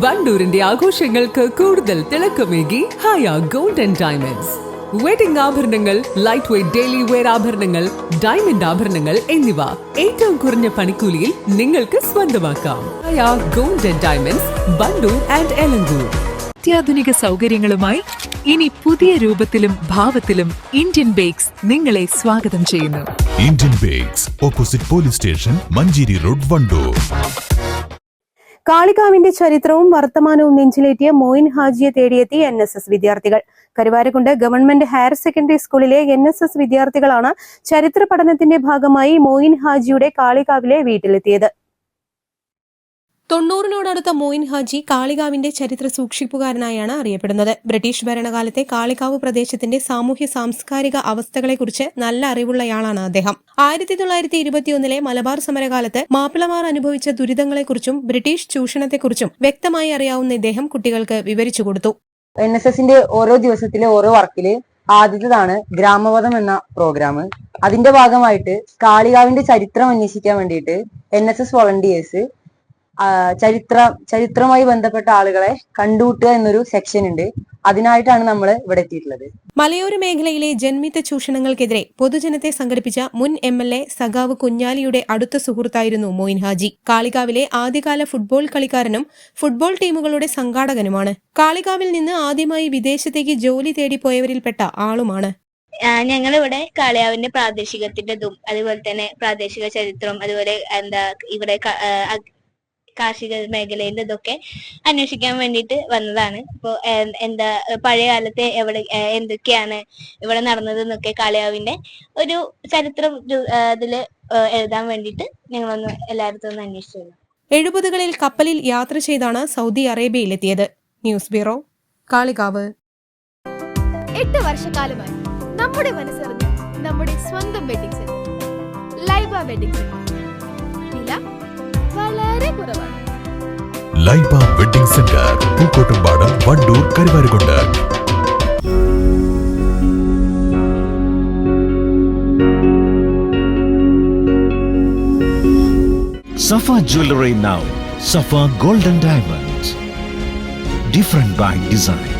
വണ്ടൂരിന്റെ ആഘോഷങ്ങൾക്ക് കൂടുതൽ തിളക്കമേകി Haya gold and diamonds. Wedding ആഭരണങ്ങൾ, ലൈറ്റ് വെയ്റ്റ് ഡെയിലി വെയർ ആഭരണങ്ങൾ, ഡയമണ്ട് ആഭരണങ്ങൾ എന്നിവ ഏറ്റവും കുറഞ്ഞ പണിക്കൂലിയിൽ നിങ്ങൾക്ക് സ്വന്തമാക്കാം. Haya gold and diamonds, Wandoor and Elankur. അത്യാധുനിക സൗകര്യങ്ങളുമായി ഇനി പുതിയ രൂപത്തിലും ഭാവത്തിലും ഇന്ത്യൻ ബേക്സ് നിങ്ങളെ സ്വാഗതം ചെയ്യുന്നു. Indian Bakes, opposite police station, Manjeri road, Wandoor. കാളികാവിന്റെ ചരിത്രവും വർത്തമാനവും നെഞ്ചിലേറ്റിയ മോയിൻ ഹാജിയെ തേടിയെത്തി NSS വിദ്യാർത്ഥികൾ. കരുവാരക്കുണ്ട് ഗവൺമെന്റ് ഹയർ സെക്കൻഡറി സ്കൂളിലെ NSS വിദ്യാർത്ഥികളാണ് ചരിത്ര പഠനത്തിന്റെ ഭാഗമായി മോയിൻ ഹാജിയുടെ കാളികാവിലെ വീട്ടിലെത്തിയത്. 90-നോടടുത്ത മോയിൻ ഹാജി കാളികാവിന്റെ ചരിത്ര സൂക്ഷിപ്പുകാരനായാണ് അറിയപ്പെടുന്നത്. ബ്രിട്ടീഷ് ഭരണകാലത്തെ കാളികാവ് പ്രദേശത്തിന്റെ സാമൂഹ്യ സാംസ്കാരിക അവസ്ഥകളെക്കുറിച്ച് നല്ല അറിവുള്ളയാളാണ് അദ്ദേഹം. 1921 മലബാർ സമരകാലത്ത് മാപ്പിളമാർ അനുഭവിച്ച ദുരിതങ്ങളെക്കുറിച്ചും ബ്രിട്ടീഷ് ചൂഷണത്തെക്കുറിച്ചും വ്യക്തമായി അറിയാവുന്ന ഇദ്ദേഹം കുട്ടികൾക്ക് വിവരിച്ചു കൊടുത്തു. NSSന്റെ ഓരോ ദിവസത്തിലെ ഓരോ വർക്കില് ആദ്യത്തേതാണ് ഗ്രാമപഥം എന്ന പ്രോഗ്രാം. അതിന്റെ ഭാഗമായിട്ട് കാളികാവിന്റെ ചരിത്രം അന്വേഷിക്കാൻ വേണ്ടിയിട്ട് NSS വോളണ്ടിയേഴ്സ് ചരിത്രവുമായി ബന്ധപ്പെട്ട ആളുകളെ കണ്ടുമുട്ടുക എന്നൊരു സെക്ഷൻ ഉണ്ട്. അതിനായിട്ടാണ് നമ്മൾ ഇവിടെ എത്തിയിട്ടുള്ളത്. മലയോര മേഖലയിലെ ജന്മിത്ത ചൂഷണങ്ങൾക്കെതിരെ പൊതുജനത്തെ സംഘടിപ്പിച്ച മുൻ MLA സഖാവ് കുഞ്ഞാലിയുടെ അടുത്ത സുഹൃത്തായിരുന്നു മോയിൻ ഹാജി. കാളികാവിലെ ആദ്യകാല ഫുട്ബോൾ കളിക്കാരനും ഫുട്ബോൾ ടീമുകളുടെ സംഘാടകനുമാണ്. കാളികാവിൽ നിന്ന് ആദ്യമായി വിദേശത്തേക്ക് ജോലി തേടിപ്പോയവരിൽപ്പെട്ട ആളുമാണ്. ഞങ്ങളിവിടെ കാളികാവിന്റെ പ്രാദേശികത്തിൻ്റെതും അതുപോലെ തന്നെ പ്രാദേശിക ചരിത്രവും അതുപോലെ ഇവിടെ കാർഷിക മേഖലയിൽ ഇതൊക്കെ അന്വേഷിക്കാൻ വേണ്ടിയിട്ട് വന്നതാണ്. ഇപ്പോൾ പഴയ കാലത്തെ എന്തൊക്കെയാണ് ഇവിടെ നടന്നത് എന്നൊക്കെ കാളികാവിന്റെ ഒരു ചരിത്രം അതില് എഴുതാൻ വേണ്ടിയിട്ട് ഞങ്ങളൊന്ന് എല്ലായിടത്തും ഒന്ന് അന്വേഷിച്ചു. 70കളിൽ കപ്പലിൽ യാത്ര ചെയ്താണ് സൗദി അറേബ്യയിലെത്തിയത്. News bureau, Kalikavu. 8 വർഷക്കാലമായി നമ്മുടെ മനസ്സറിഞ്ഞ് നമ്മുടെ സ്വന്തം wedding centre Laiba wedding centre. വില വളരെ കുറവാണ്. Laiba wedding centre, Pookkottumpadam, Wandoor, Karuvarakundu. Safa Jewelry now. Safa Golden Diamonds. Different by design.